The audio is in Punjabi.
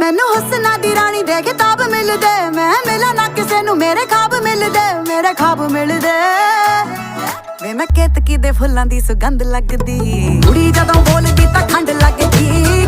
ਮੈਨੂੰ ਹੁਸਨਾ ਦੀ ਰਾਣੀ ਦੇ ਕਿਤਾਬ ਮਿਲਦੇ, ਮੈਂ ਮਿਲਾਂ ਨਾ ਕਿਸੇ ਨੂੰ ਮੇਰੇ ਖਾਬ ਮਿਲਦੇ, ਮੇਰੇ ਖਾਬ ਮਿਲਦੇ। ਵੇ ਮੈਂ ਕੇਤਕੀ ਦੇ ਫੁੱਲਾਂ ਦੀ ਸੁਗੰਧ ਲੱਗਦੀ, ਕੁੜੀ ਜਦੋਂ ਬੋਲਦੀ ਤਾਂ ਖੰਡ ਲੱਗਦੀ।